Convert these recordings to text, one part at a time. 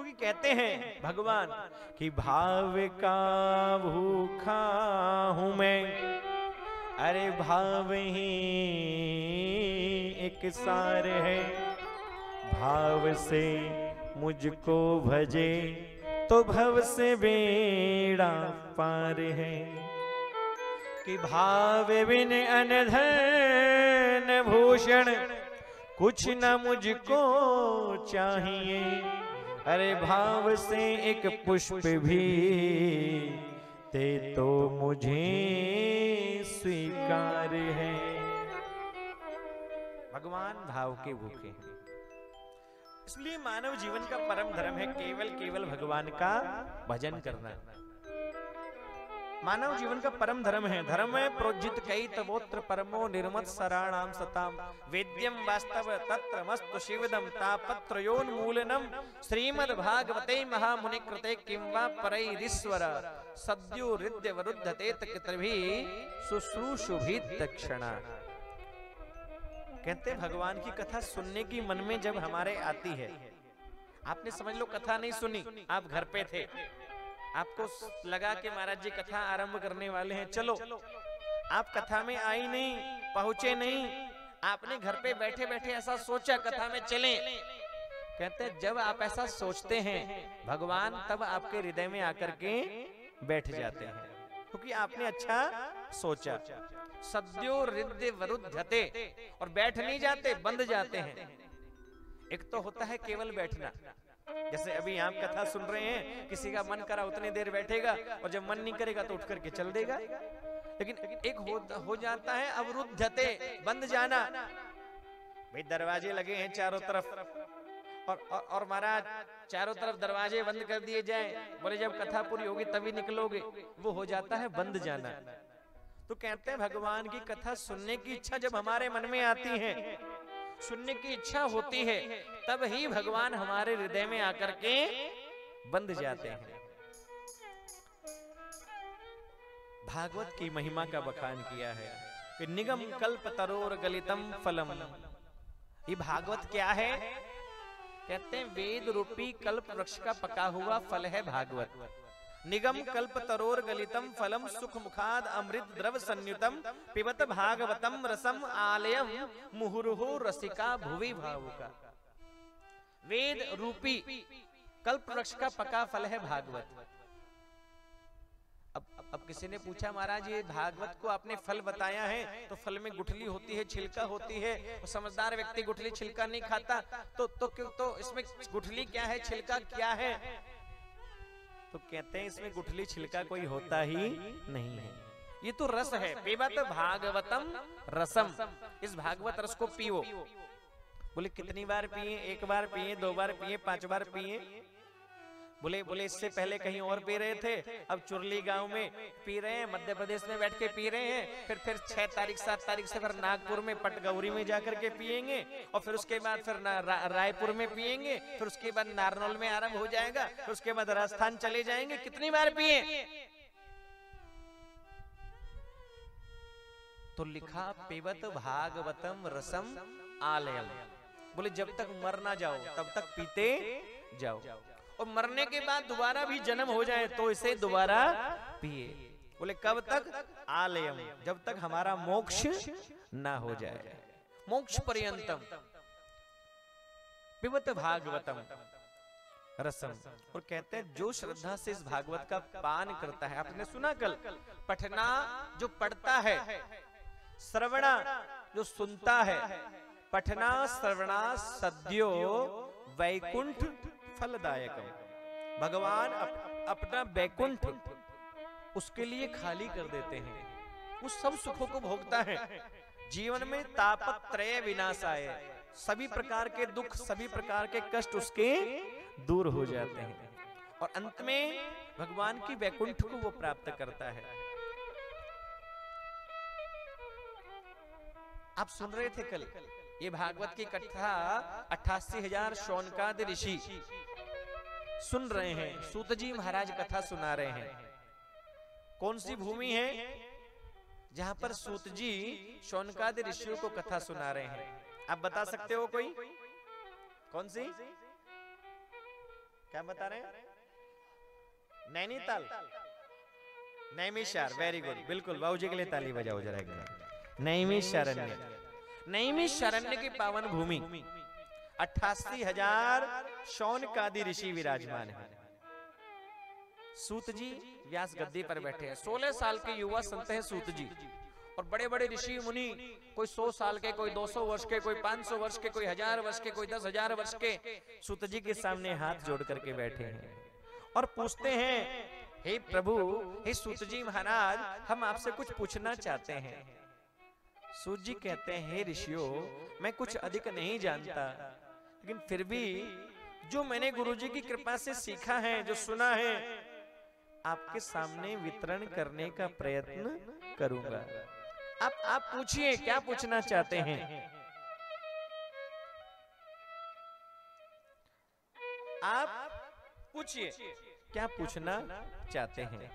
क्योंकि कहते हैं भगवान कि भाव का भूखा हूं मैं, अरे भाव ही एक सार है, भाव से मुझको भजे तो भव से बेड़ा पार है। कि भाव बिन अनधन भूषण कुछ न मुझको चाहिए, अरे भाव से एक पुष्प भी ते तो मुझे स्वीकार है। भगवान भाव के भूखे हैं, इसलिए मानव जीवन का परम धर्म है केवल भगवान का भजन करना। मानव जीवन का परम धर्म है। धर्म में प्रोज्जित कई तवोत्र परमो निर्मत सराणाम सताम वेद्यम वास्तव तत्र मस्तु शिवदम तापत्रयोन्मूलनम श्रीमद् भागवते महामुनि कृते किं वा परैरीश्वर सद्यो हृदय वरुद्धते तकृतभि शुश्रूषुभित तक्षणा। कहते भगवान की कथा सुनने की मन में जब हमारे आती है, आपने समझ लो कथा नहीं सुनी, आप घर पे थे, आपको लगा कि महाराज जी कथा आरंभ करने वाले हैं, चलो आप कथा में आई नहीं, पहुंचे नहीं, आपने घर पे बैठे बैठे ऐसा सोचा कथा में चलें। कहते जब आप ऐसा सोचते हैं भगवान तब आपके हृदय में आकर के बैठ जाते हैं, क्योंकि आपने अच्छा सोचा। सद्यो हृदय वरुद्धते, और बैठ नहीं जाते, बंद जाते हैं। एक तो होता है केवल बैठना, जैसे अभी आप कथा सुन रहे हैं, किसी का मन करा उतनी देर बैठेगा और जब मन नहीं करेगा तो उठ करके चल देगा। लेकिन एक हो जाता है अवरुद्धते, बंद जाना। भाई दरवाजे लगे हैं चारों तरफ और महाराज चारों तरफ दरवाजे बंद कर दिए जाएं, बोले जब कथा पूरी होगी तभी निकलोगे, वो हो जाता है बंद जाना। तो कहते हैं भगवान की कथा सुनने की इच्छा जब हमारे मन में आती है, सुनने की इच्छा होती है, तब ही भगवान हमारे हृदय में आकर के बंद जाते हैं। भागवत की महिमा का बखान किया है कि निगम कल्प तरोर गलितम फलम। ये भागवत क्या है? कहते हैं वेद रूपी कल्प वृक्ष का पका हुआ फल है भागवत। निगम कल्प तरोर गलितम फलम सुख मुखाद अमृत द्रव संयुतम पिबत भागवतम रसम आलयम मुहुर्हु रसिका भुवि भावुका। वेद रूपी कल्प वृक्ष का पका फल है भागवत। अब किसी ने पूछा महाराज ये भागवत को आपने फल बताया है, तो फल में गुठली होती है, छिलका होती है, और समझदार व्यक्ति गुठली छिलका नहीं खाता, तो इसमें गुठली क्या है, छिलका क्या है? तो कहते हैं इसमें गुठली छिलका कोई होता ही नहीं है, ये तो रस है। पिबत भागवतम रसम, इस भागवत रस को पियो। बोले कितनी बार पिए? एक बार पिए, 2 बार पिए, 5 बार पिए? बोले इससे पहले कहीं और पी रहे थे, अब चुरली गांव में पी रहे हैं, मध्य प्रदेश में बैठ के पी रहे हैं, फिर 6 तारीख 7 तारीख से फिर नागपुर में पटगौरी में जाकर के पिएंगे, और फिर उसके बाद फिर रायपुर में पिएंगे, फिर उसके बाद नारनौल में आरंभ हो जाएगा, फिर उसके बाद राजस्थान चले जाएंगे। कितनी बार पिए? तो लिखा पिबत भागवतम रसम आलयम। बोले जब तक मर ना जाओ तब तक पीते जाओ, और मरने के बाद दोबारा भी जन्म हो जाए तो इसे दोबारा पिए। बोले कब तक? आलयम, जब तक हमारा मोक्ष ना हो जाए, मोक्ष पर्यंतम पिबत भागवतम रसम। और कहते हैं जो श्रद्धा से इस भागवत का पान करता है, आपने सुना कल, पठना जो पढ़ता है, श्रवणा जो सुनता है, पठना श्रवणा सद्यो वैकुंठ फलदायकम। भगवान अपना वैकुंठ उसके लिए खाली कर देते हैं, उस सब सुखों को भोगता है। जीवन में तापत्रय विनाशाय, सभी प्रकार के दुख, सभी प्रकार के कष्ट उसके दूर हो जाते हैं, और अंत में भगवान की वैकुंठ को वो प्राप्त करता है। आप सुन रहे थे कल ये भागवत की कथा 88,000 शौनकाद ऋषि सुन रहे हैं, सूत जी महाराज कथा सुना रहे हैं। कौन सी भूमि है जहां पर सूत जी शौनकाद ऋषियों को कथा सुना रहे हैं? आप बता सकते हो कोई? कौन सी? क्या बता रहे हैं? नैनीताल, नैमिषारण्य, वेरी गुड, बिल्कुल, बाबूजी के लिए ताली बजाओ जरा एक बार। नैमिषारण्य, नैमिषारण्य की पावन भूमि, 88,000 शौनकादि ऋषि विराजमान है। सूत जी व्यास गद्दी पर बैठे हैं, 16 साल के युवा संत हैं सूत जी, और बड़े बड़े ऋषि मुनि, कोई 100 साल के, कोई 200 वर्ष के, कोई 500 वर्ष के, कोई 1000 वर्ष के, कोई 10,000 वर्ष के, सूत जी के सामने हाथ जोड़ करके बैठे हैं और पूछते हैं, हे प्रभु, हे सूत जी महाराज, हम आपसे कुछ पूछना चाहते हैं। सूत जी कहते हैं, हे ऋषियों, मैं कुछ अधिक नहीं जानता, लेकिन फिर भी जो मैंने गुरुजी की कृपा से सीखा है, जो सुना है, आपके सामने वितरण करने का प्रयत्न करूंगा। आप पूछिए, क्या पूछना चाहते हैं? आप पूछिए, क्या पूछना चाहते हैं?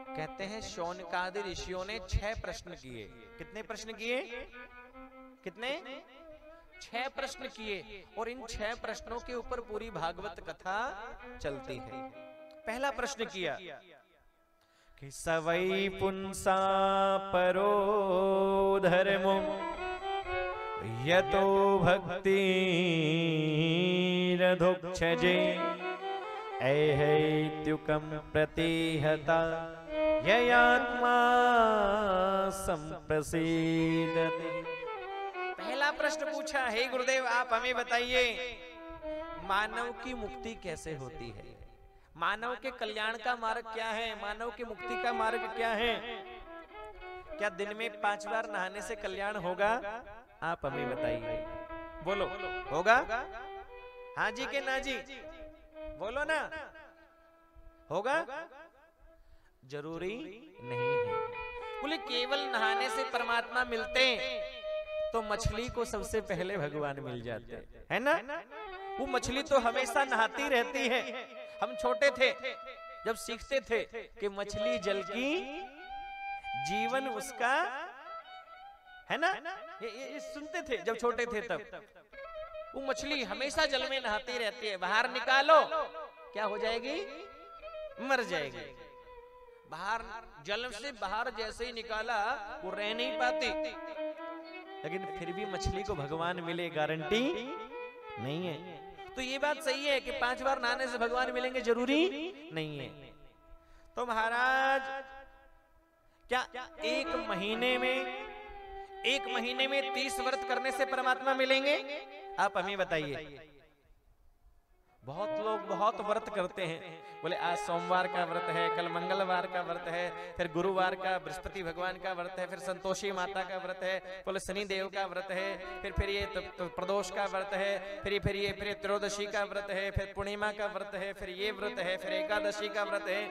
कहते हैं, शौनकादि ऋषियों ने 6 प्रश्न किए। कितने प्रश्न किए? कितने? 6 प्रश्न किए, और इन 6 प्रश्नों के ऊपर पूरी भागवत कथा चलती है। पहला प्रश्न किया कि सवै पुंसा परो धर्मो यतो भक्ति रधुक्षजे ऐहैत्युकं प्रतिहता ययात्मा संप्रसीदति। पहला प्रश्न पूछा, हे गुरुदेव, आप हमें बताइए, मानव की मुक्ति कैसे होती है? मानव के कल्याण का मार्ग क्या है? मानव की मुक्ति का मार्ग क्या है? क्या दिन में 5 बार नहाने से कल्याण होगा? आप हमें बताइए, बोलो, होगा? हाँ जी के ना जी? बोलो ना, होगा? जरूरी नहीं है। बोले केवल नहाने से परमात्मा मिलते, तो मछली को सबसे पहले भगवान मिल जाते, है ना? वो मछली तो हमेशा नहाती रहती है। हम छोटे थे जब सीखते थे कि मछली जल की जीवन उसका, है ना? ये सुनते थे जब छोटे थे तब। वो मछली हमेशा जल में नहाती रहती है, बाहर निकालो क्या हो जाएगी? मर जाएगी। बाहर, जल से बाहर जैसे ही निकाला वो रह नहीं पाती, लेकिन फिर भी मछली को भगवान मिले गारंटी नहीं है। तो ये बात सही है कि 5 बार नहाने से भगवान मिलेंगे, जरूरी नहीं है। तो महाराज, क्या एक महीने में 30 व्रत करने से परमात्मा मिलेंगे? आप हमें बताइए। बहुत लोग बहुत व्रत करते हैं, बोले आज सोमवार का व्रत है, कल मंगलवार का व्रत है, फिर गुरुवार का बृहस्पति भगवान का व्रत है, फिर संतोषी माता का व्रत है, बोले शनि देव का व्रत है, फिर ये प्रदोष का व्रत है, फिर ये त्रयोदशी का व्रत है, फिर पूर्णिमा का व्रत है, फिर ये व्रत है, फिर एकादशी का व्रत है।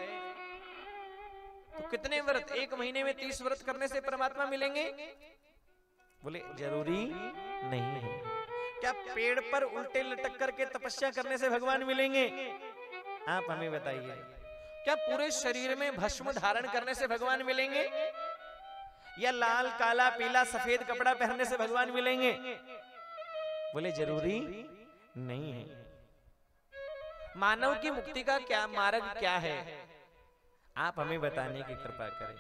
तो कितने व्रत? एक महीने में 30 व्रत करने से परमात्मा मिलेंगे? बोले जरूरी नहीं है। क्या पेड़ पर उल्टे लटक करके तपस्या करने से भगवान मिलेंगे? आप हमें बताइए। क्या पूरे शरीर में भस्म धारण करने से भगवान मिलेंगे? या लाल, काला, पीला, सफेद कपड़ा पहनने से भगवान मिलेंगे? बोले जरूरी नहीं है। मानव की मुक्ति का क्या मार्ग क्या है? आप हमें बताने की कृपा करें।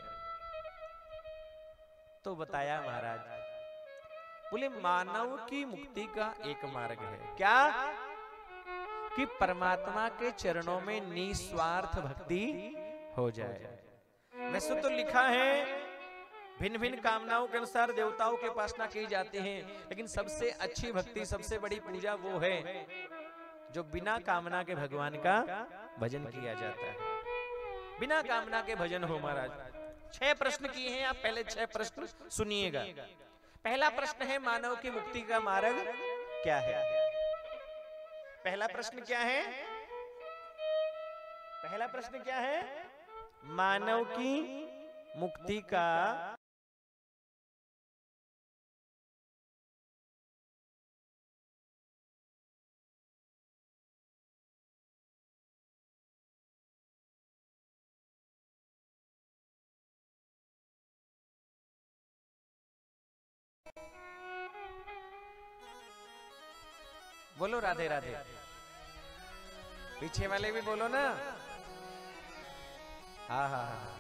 तो बताया महाराज, बोले मानव की मुक्ति का एक मार्ग है, क्या? कि परमात्मा के चरणों में निस्वार्थ भक्ति हो जाए। वैसे तो लिखा है भिन्न भिन्न कामनाओं के अनुसार देवताओं की उपासना की जाती है, लेकिन सबसे अच्छी भक्ति, सबसे बड़ी पूजा वो है जो बिना कामना के भगवान का भजन किया जाता है। बिना कामना के भजन हो। महाराज 6 प्रश्न किए हैं, आप पहले 6 प्रश्न सुनिएगा। पहला प्रश्न है, मानव की मुक्ति का मार्ग क्या है? पहला प्रश्न क्या है? पहला प्रश्न क्या है? मानव की मुक्ति का बोलो राधे राधे। पीछे वाले भी बोलो ना। हाँ हाँ हाँ।